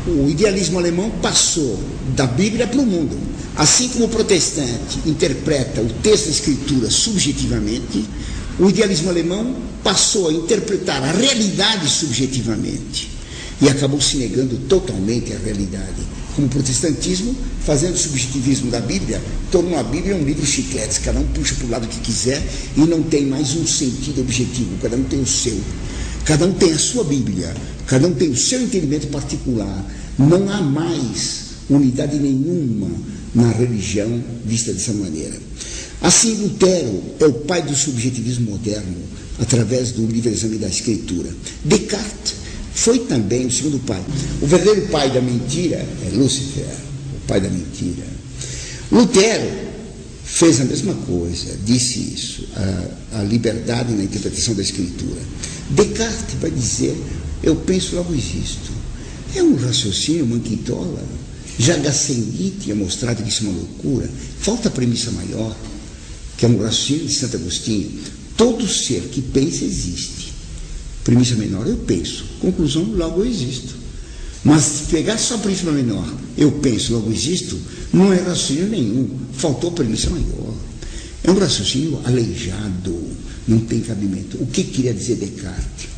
O idealismo alemão passou da Bíblia para o mundo. Assim como o protestante interpreta o texto da Escritura subjetivamente, o idealismo alemão passou a interpretar a realidade subjetivamente e acabou se negando totalmente à realidade. Como o protestantismo, fazendo o subjetivismo da Bíblia, tornou a Bíblia um livro chiclete, cada um puxa para o lado que quiser e não tem mais um sentido objetivo, cada um tem o seu. Cada um tem a sua Bíblia, cada um tem o seu entendimento particular. Não há mais unidade nenhuma na religião vista dessa maneira. Assim, Lutero é o pai do subjetivismo moderno, através do livre exame da Escritura. Descartes foi também o segundo pai. O verdadeiro pai da mentira é Lúcifer, o pai da mentira. Lutero fez a mesma coisa, disse isso, a liberdade na interpretação da Escritura. Descartes vai dizer, eu penso, logo existo. É um raciocínio manquitola. Já Gassendi tinha mostrado que isso é uma loucura. Falta a premissa maior, que é um raciocínio de Santo Agostinho. Todo ser que pensa existe. Premissa menor, eu penso. Conclusão, logo eu existo. Mas se pegar só a premissa menor, eu penso, logo existo, não é raciocínio nenhum. Faltou a premissa maior. É um raciocínio aleijado, não tem cabimento. O que queria dizer Descartes?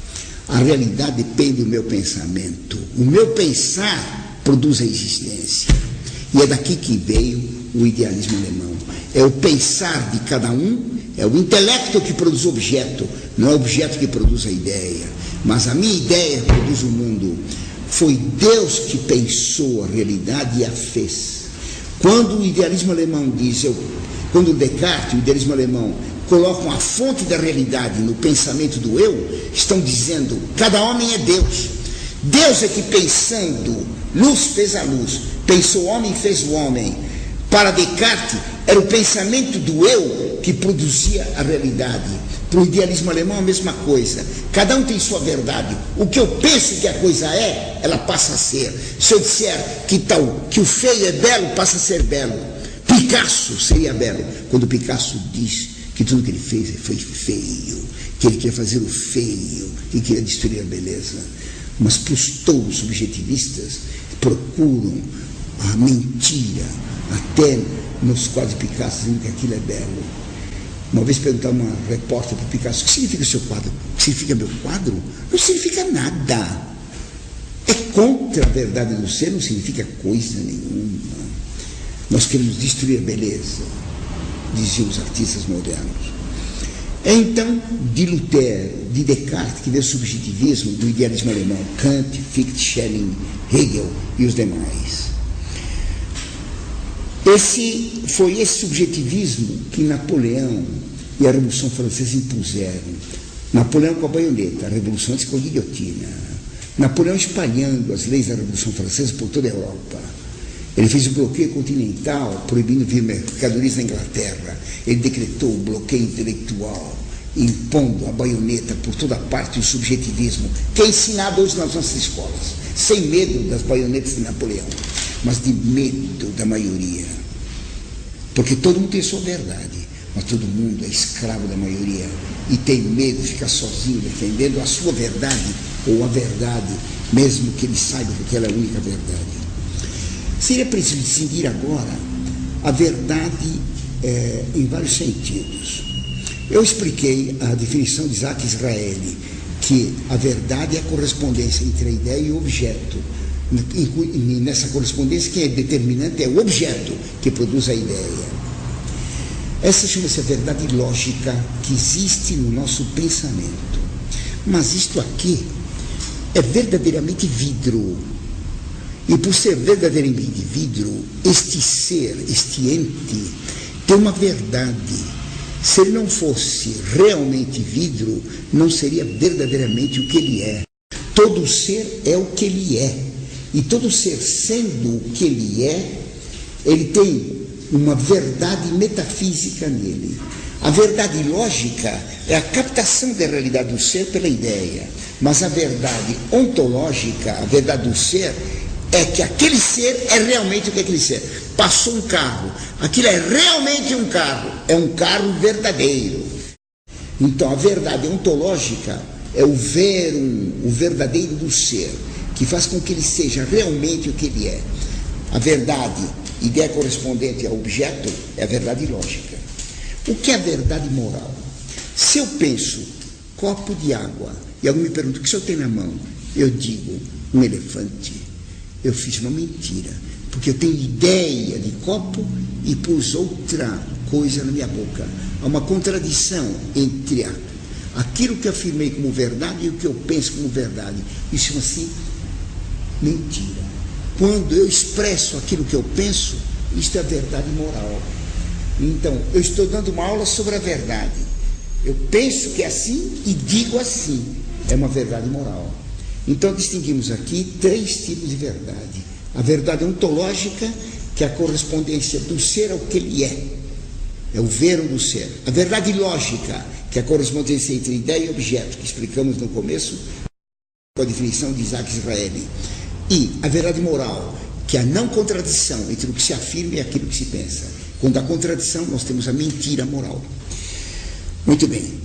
A realidade depende do meu pensamento. O meu pensar produz a existência. E é daqui que veio o idealismo alemão. É o pensar de cada um, é o intelecto que produz o objeto, não é o objeto que produz a ideia. Mas a minha ideia produz o mundo. Foi Deus que pensou a realidade e a fez. Quando o idealismo alemão diz, quando Descartes, o idealismo alemão, colocam a fonte da realidade no pensamento do eu, estão dizendo, cada homem é Deus. Deus é que pensando, luz fez a luz, pensou o homem e fez o homem. Para Descartes, era o pensamento do eu que produzia a realidade. Para o idealismo alemão, a mesma coisa. Cada um tem sua verdade. O que eu penso que a coisa é, ela passa a ser. Se eu disser que o feio é belo, passa a ser belo. Picasso seria belo. Quando Picasso diz que tudo que ele fez foi feio, que ele queria fazer o feio e queria destruir a beleza. Mas para os tolos subjetivistas, procuram a mentira, até nos quadros de Picasso, dizendo que aquilo é belo. Uma vez perguntaram uma repórter para o Picasso, o que significa o seu quadro? O que significa meu quadro? Não significa nada. É contra a verdade do ser, não significa coisa nenhuma. Nós queremos destruir a beleza, diziam os artistas modernos. É então de Lutero, de Descartes, que veio o subjetivismo do idealismo alemão, Kant, Fichte, Schelling, Hegel e os demais. Foi esse subjetivismo que Napoleão e a Revolução Francesa impuseram. Napoleão com a baioneta, a Revolução com a guilhotina. Napoleão espalhando as leis da Revolução Francesa por toda a Europa. Ele fez o bloqueio continental, proibindo vir mercadorias na Inglaterra. Ele decretou o bloqueio intelectual, impondo a baioneta por toda parte, o subjetivismo, que é ensinado hoje nas nossas escolas, sem medo das baionetas de Napoleão, mas de medo da maioria. Porque todo mundo tem sua verdade, mas todo mundo é escravo da maioria e tem medo de ficar sozinho defendendo a sua verdade ou a verdade, mesmo que ele saiba que ela é a única verdade. Seria preciso distinguir agora a verdade em vários sentidos. Eu expliquei a definição de Isaac Israeli, que a verdade é a correspondência entre a ideia e o objeto. Nessa correspondência, quem é determinante é o objeto que produz a ideia. Essa chama-se a verdade lógica que existe no nosso pensamento. Mas isto aqui é verdadeiramente vidro. E por ser verdadeiramente vidro, este ser, este ente, tem uma verdade. Se ele não fosse realmente vidro, não seria verdadeiramente o que ele é. Todo ser é o que ele é. E todo ser sendo o que ele é, ele tem uma verdade metafísica nele. A verdade lógica é a captação da realidade do ser pela ideia. Mas a verdade ontológica, a verdade do ser, é que aquele ser é realmente o que é aquele ser. Passou um carro, aquilo é realmente um carro verdadeiro. Então a verdade ontológica é o verum, o verdadeiro do ser. que faz com que ele seja realmente o que ele é. A verdade, ideia correspondente ao objeto, é a verdade lógica. O que é a verdade moral? Se eu penso copo de água e alguém me pergunta o que o senhor tem na mão, eu digo um elefante. Eu fiz uma mentira, porque eu tenho ideia de copo e pus outra coisa na minha boca. Há uma contradição entre aquilo que eu afirmei como verdade e o que eu penso como verdade. Isso chama-se mentira. Quando eu expresso aquilo que eu penso, isto é verdade moral. Então, eu estou dando uma aula sobre a verdade. Eu penso que é assim e digo assim. É uma verdade moral. Então, distinguimos aqui 3 tipos de verdade. A verdade ontológica, que é a correspondência do ser ao que ele é. É o ver do ser. A verdade lógica, que é a correspondência entre ideia e objeto, que explicamos no começo, com a definição de Isaac Israeli. E a verdade moral, que é a não contradição entre o que se afirma e aquilo que se pensa. Quando há contradição, nós temos a mentira moral. Muito bem.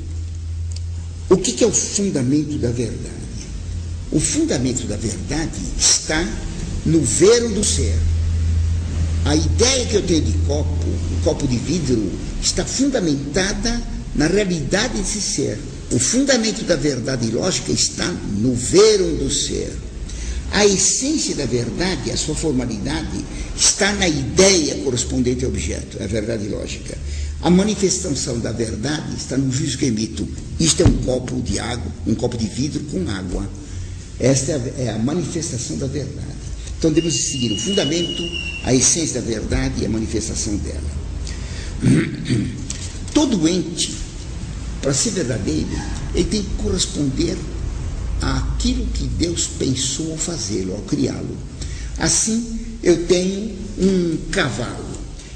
O que é o fundamento da verdade? O fundamento da verdade está no ver do ser. A ideia que eu tenho de copo, um copo de vidro, está fundamentada na realidade desse ser. O fundamento da verdade lógica está no ver do ser. A essência da verdade, a sua formalidade, está na ideia correspondente ao objeto, é a verdade lógica. A manifestação da verdade está no juízo que emito. Isto é um copo de água, um copo de vidro com água. Esta é a manifestação da verdade. Então devemos seguir o fundamento, a essência da verdade e a manifestação dela. Todo ente, para ser verdadeiro, ele tem que corresponder àquilo que Deus pensou ao fazê-lo, ao criá-lo. Assim, eu tenho um cavalo.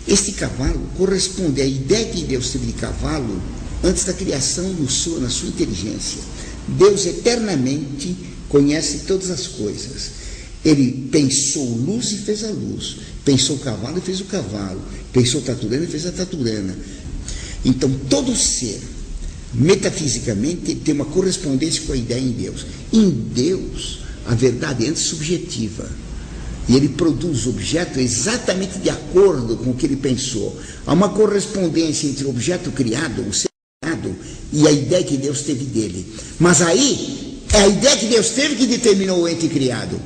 Este cavalo corresponde à ideia que Deus teve de cavalo antes da criação na sua inteligência. Deus eternamente conhece todas as coisas. Ele pensou luz e fez a luz. Pensou cavalo e fez o cavalo. Pensou taturana e fez a taturana. Então, todo ser, metafisicamente, tem uma correspondência com a ideia em Deus. Em Deus, a verdade é antes subjetiva. E ele produz o objeto exatamente de acordo com o que ele pensou. Há uma correspondência entre o objeto criado, o ser criado, e a ideia que Deus teve dele. Mas aí, é a ideia que Deus teve que determinou o ente criado.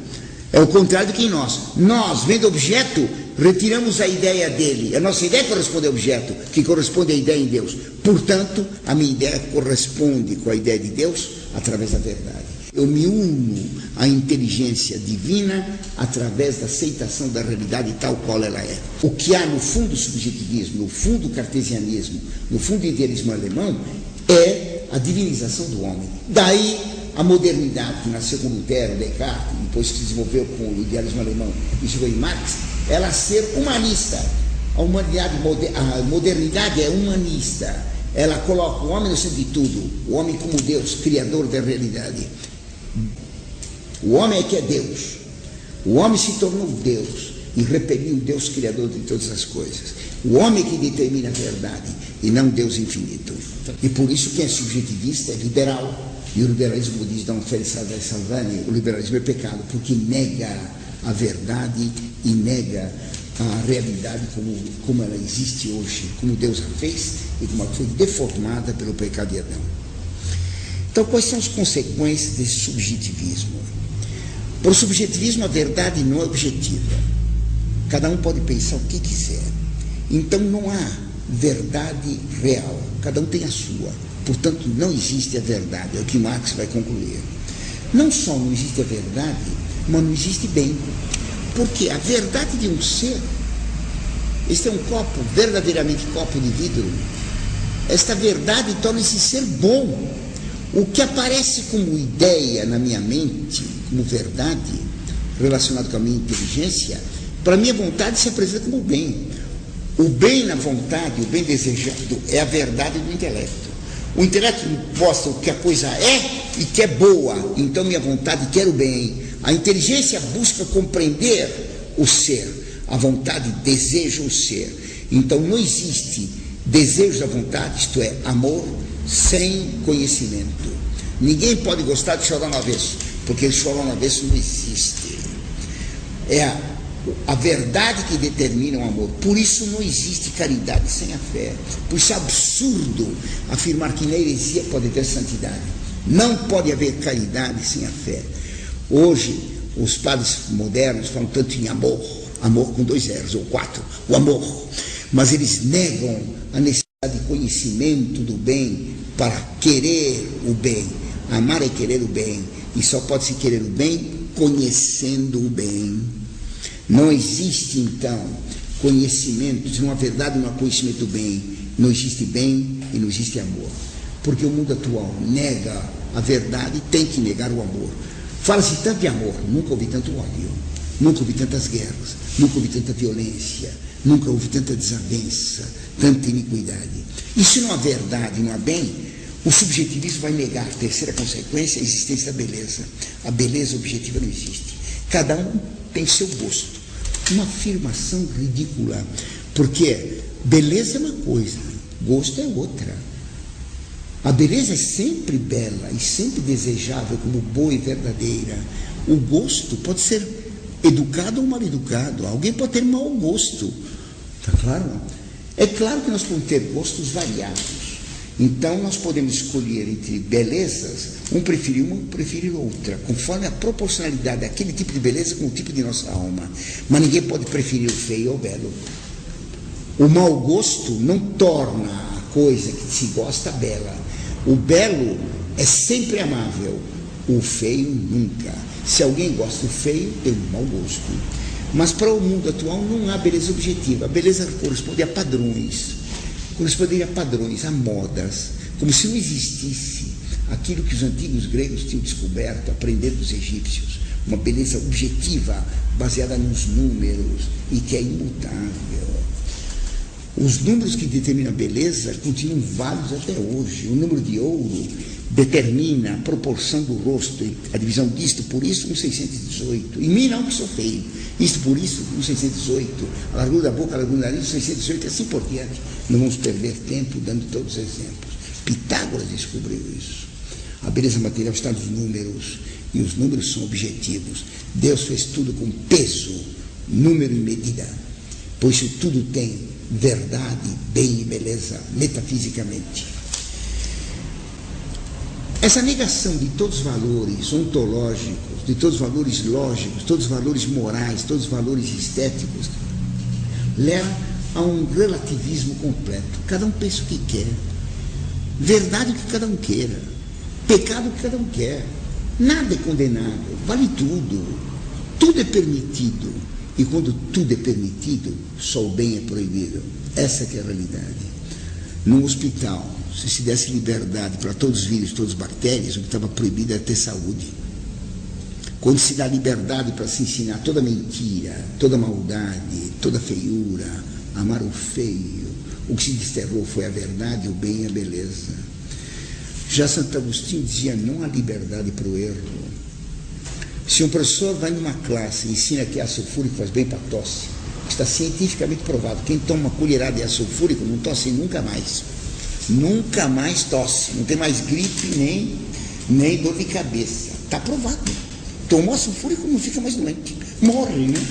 É o contrário do que em nós. Nós, vendo o objeto, retiramos a ideia dele. A nossa ideia corresponde ao objeto, que corresponde à ideia em Deus. Portanto, a minha ideia corresponde com a ideia de Deus através da verdade. Eu me uno à inteligência divina através da aceitação da realidade tal qual ela é. O que há no fundo do subjetivismo, no fundo do cartesianismo, no fundo do idealismo alemão, é a divinização do homem. Daí a modernidade, que nasceu com Lutero, Descartes, depois se desenvolveu com o idealismo alemão e chegou em Marx, ela ser humanista. A modernidade é humanista. Ela coloca o homem no centro de tudo, o homem como Deus, criador da realidade. O homem é que é Deus. O homem se tornou Deus e repeliu Deus criador de todas as coisas. O homem é que determina a verdade e não Deus infinito. E por isso quem é subjetivista é liberal. E o liberalismo diz Dom Félix Salvani, o liberalismo é pecado, porque nega a verdade e nega a realidade como ela existe hoje, como Deus a fez e como ela foi deformada pelo pecado de Adão. Então, quais são as consequências desse subjetivismo? Por subjetivismo, a verdade não é objetiva. Cada um pode pensar o que quiser. Então, não há verdade real. Cada um tem a sua. Portanto, não existe a verdade. É o que Marx vai concluir. Não só não existe a verdade, mas não existe bem. Porque a verdade de um ser, este é um copo, verdadeiramente copo de vidro, esta verdade torna esse ser bom. O que aparece como ideia na minha mente, como verdade, relacionado com a minha inteligência, para a minha vontade se apresenta como bem. O bem na vontade, o bem desejado, é a verdade do intelecto. O intelecto mostra o que a coisa é e que é boa, então minha vontade quer o bem. A inteligência busca compreender o ser, a vontade deseja o ser. Então não existe desejo da vontade, isto é, amor, sem conhecimento. Ninguém pode gostar de chorar no avesso. porque eles falam uma vez isso não existe. É a verdade que determina o amor. Por isso não existe caridade sem a fé. Por isso é absurdo afirmar que na heresia pode ter santidade. Não pode haver caridade sem a fé. Hoje, os padres modernos falam tanto em amor, amor com 2 R's ou 4, o amor, mas eles negam a necessidade de conhecimento do bem para querer o bem. Amar é querer o bem, e só pode se querer o bem conhecendo o bem. Não existe, então, conhecimento, se não há verdade, não há conhecimento do bem. Não existe bem e não existe amor. Porque o mundo atual nega a verdade e tem que negar o amor. Fala-se tanto de amor, nunca ouvi tanto ódio, nunca ouvi tantas guerras, nunca ouvi tanta violência, nunca ouvi tanta desavença, tanta iniquidade. E se não há verdade, não há bem, o subjetivismo vai negar. Terceira consequência, a existência da beleza. A beleza objetiva não existe. Cada um tem seu gosto. Uma afirmação ridícula, porque beleza é uma coisa, gosto é outra. A beleza é sempre bela e sempre desejável como boa e verdadeira. O gosto pode ser educado ou mal educado. Alguém pode ter mau gosto. Está claro? É claro que nós podemos ter gostos variados. Então nós podemos escolher entre belezas, um preferir uma, um preferir outra, conforme a proporcionalidade daquele tipo de beleza com o tipo de nossa alma. Mas ninguém pode preferir o feio ou o belo. O mau gosto não torna a coisa que se gosta bela. O belo é sempre amável, o feio nunca. Se alguém gosta do feio, tem um mau gosto. Mas para o mundo atual não há beleza objetiva. A beleza corresponde a padrões. Corresponderia a padrões, a modas, como se não existisse aquilo que os antigos gregos tinham descoberto, aprendendo dos egípcios, uma beleza objetiva, baseada nos números e que é imutável. Os números que determinam a beleza continuam válidos até hoje. O número de ouro determina a proporção do rosto, a divisão disto por isso, 1,618. Em mim não, que sou feio. Isto por isso, 1,618. A largura da boca, a largura do nariz, 1,618, e assim por diante. Não vamos perder tempo dando todos os exemplos. Pitágoras descobriu isso. A beleza material está nos números, e os números são objetivos. Deus fez tudo com peso, número e medida. Pois isso tudo tem verdade, bem e beleza, metafisicamente. Essa negação de todos os valores ontológicos, de todos os valores lógicos, todos os valores morais, todos os valores estéticos, leva a um relativismo completo. Cada um pensa o que quer. Verdade o que cada um queira. Pecado o que cada um quer. Nada é condenável, vale tudo. Tudo é permitido. E quando tudo é permitido, só o bem é proibido. Essa que é a realidade. Num hospital, se desse liberdade para todos os vírus, todas as bactérias, o que estava proibido era ter saúde. Quando se dá liberdade para se ensinar toda mentira, toda maldade, toda feiura, amar o feio, o que se desterrou foi a verdade, o bem e a beleza. Já Santo Agostinho dizia, não há liberdade para o erro. Se um professor vai numa classe e ensina que ácido sulfúrico faz bem para a tosse, está cientificamente provado, quem toma uma colherada de ácido sulfúrico não tosse nunca mais. Nunca mais tosse, não tem mais gripe nem dor de cabeça. Está provado. Tomou ácido sulfúrico, não fica mais doente. Morre, né?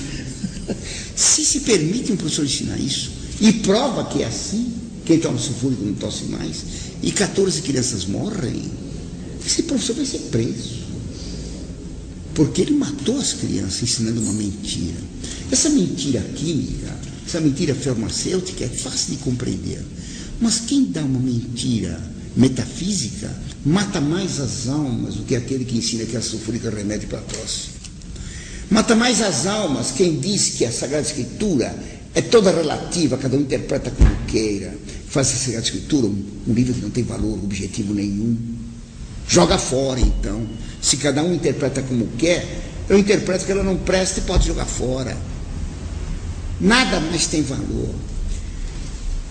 Se permite um professor ensinar isso, e prova que é assim, quem toma sulfúrico não tosse mais, e 14 crianças morrem, esse professor vai ser preso. Porque ele matou as crianças ensinando uma mentira. Essa mentira química, essa mentira farmacêutica é fácil de compreender. Mas quem dá uma mentira metafísica mata mais as almas do que aquele que ensina que a sulfúrica é remédio para a tosse. Mata mais as almas quem diz que a Sagrada Escritura é toda relativa, cada um interpreta como queira. Faz a Sagrada Escritura um livro que não tem valor objetivo nenhum. Joga fora, então. Se cada um interpreta como quer, eu interpreto que ela não presta e pode jogar fora. Nada mais tem valor.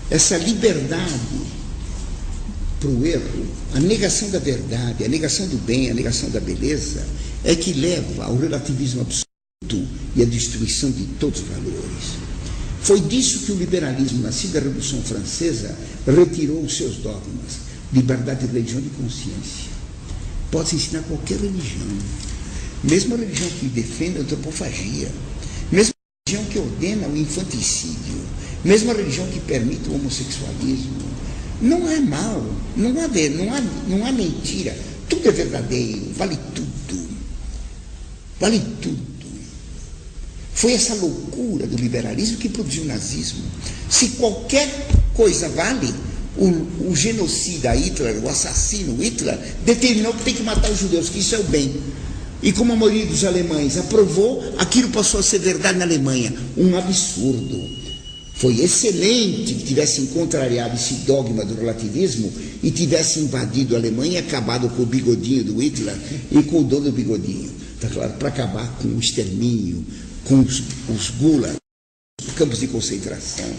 Essa liberdade para o erro, a negação da verdade, a negação do bem, a negação da beleza, é que leva ao relativismo absoluto e à destruição de todos os valores. Foi disso que o liberalismo, nascido da Revolução Francesa, retirou os seus dogmas: liberdade de religião e de consciência. Pode-se ensinar qualquer religião. mesmo a religião que defende a antropofagia, mesmo a religião que ordena o infanticídio, mesmo a religião que permite o homossexualismo. Não há mal, não há mentira, tudo é verdadeiro, vale tudo. Vale tudo. Foi essa loucura do liberalismo que produziu o nazismo. Se qualquer coisa vale, o genocida Hitler, o assassino Hitler, determinou que tem que matar os judeus, que isso é o bem. E como a maioria dos alemães aprovou, aquilo passou a ser verdade na Alemanha. Um absurdo. Foi excelente que tivesse contrariado esse dogma do relativismo e tivesse invadido a Alemanha e acabado com o bigodinho do Hitler e com o dono do bigodinho. Tá claro, para acabar com o extermínio, com os gulag, os campos de concentração.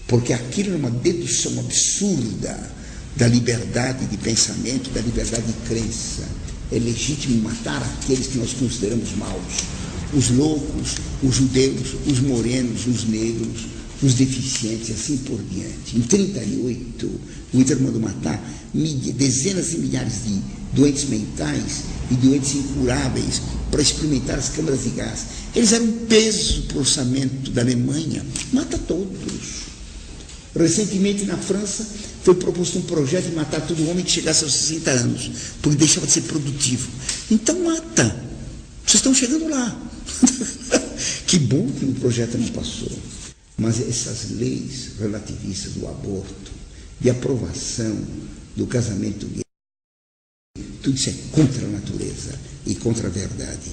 Porque aquilo era uma dedução absurda da liberdade de pensamento, da liberdade de crença. É legítimo matar aqueles que nós consideramos maus. Os loucos, os judeus, os morenos, os negros, os deficientes e assim por diante. Em 1938, o Hitler mandou matar dezenas de milhares de doentes mentais e doentes incuráveis para experimentar as câmaras de gás. Eles eram um peso para o orçamento da Alemanha. Mata todos. Recentemente, na França, foi proposto um projeto de matar todo homem que chegasse aos 60 anos, porque deixava de ser produtivo. Então mata. Vocês estão chegando lá. Que bom que o projeto não passou. Mas essas leis relativistas do aborto, de aprovação do casamento gay, tudo isso é contra a natureza e contra a verdade.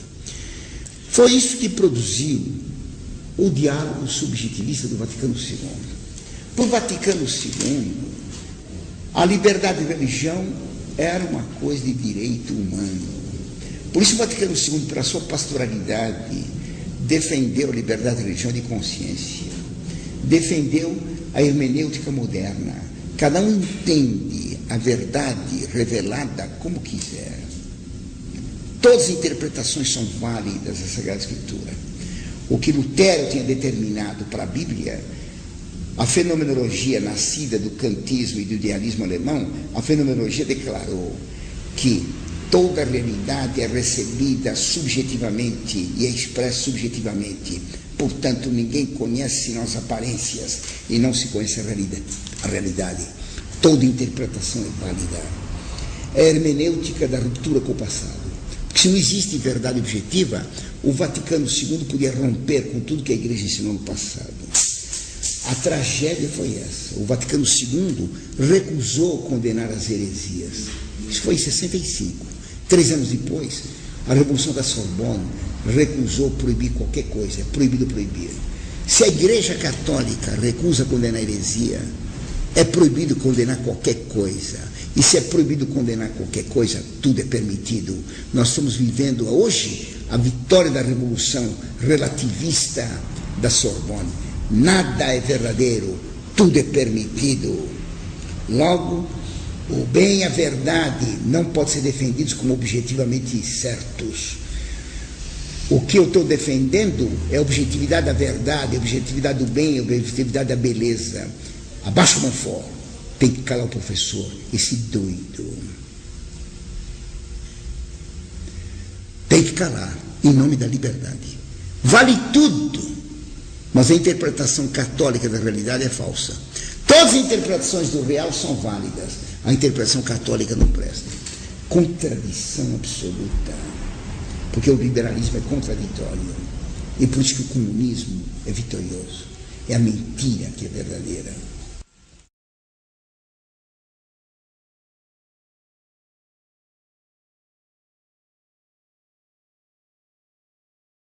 Foi isso que produziu o diálogo subjetivista do Vaticano II. Para o Vaticano II, a liberdade de religião era uma coisa de direito humano. Por isso o Vaticano II, pela sua pastoralidade, defendeu a liberdade de religião de consciência, defendeu a hermenêutica moderna. Cada um entende a verdade revelada como quiser. Todas as interpretações são válidas da Sagrada Escritura. O que Lutero tinha determinado para a Bíblia, a fenomenologia nascida do kantismo e do idealismo alemão, a fenomenologia declarou que toda a realidade é recebida subjetivamente e é expressa subjetivamente. Portanto, ninguém conhece senão as aparências e não se conhece a realidade. Toda interpretação é válida. É a hermenêutica da ruptura com o passado. Porque se não existe verdade objetiva, o Vaticano II podia romper com tudo que a Igreja ensinou no passado. A tragédia foi essa. O Vaticano II recusou condenar as heresias. Isso foi em 65. 3 anos depois, a Revolução da Sorbonne recusou proibir qualquer coisa. É proibido proibir. Se a Igreja Católica recusa condenar a heresia, é proibido condenar qualquer coisa. E se é proibido condenar qualquer coisa, tudo é permitido. Nós estamos vivendo hoje a vitória da Revolução relativista da Sorbonne. Nada é verdadeiro, tudo é permitido. Logo, o bem e a verdade não podem ser defendidos como objetivamente certos. O que eu estou defendendo é a objetividade da verdade, a objetividade do bem, a objetividade da beleza. Abaixa o mão fora. Tem que calar o professor, esse doido. Tem que calar, em nome da liberdade. Vale tudo, mas a interpretação católica da realidade é falsa. Todas as interpretações do real são válidas, a interpretação católica não presta. Contradição absoluta, porque o liberalismo é contraditório, e por isso que o comunismo é vitorioso. É a mentira que é verdadeira.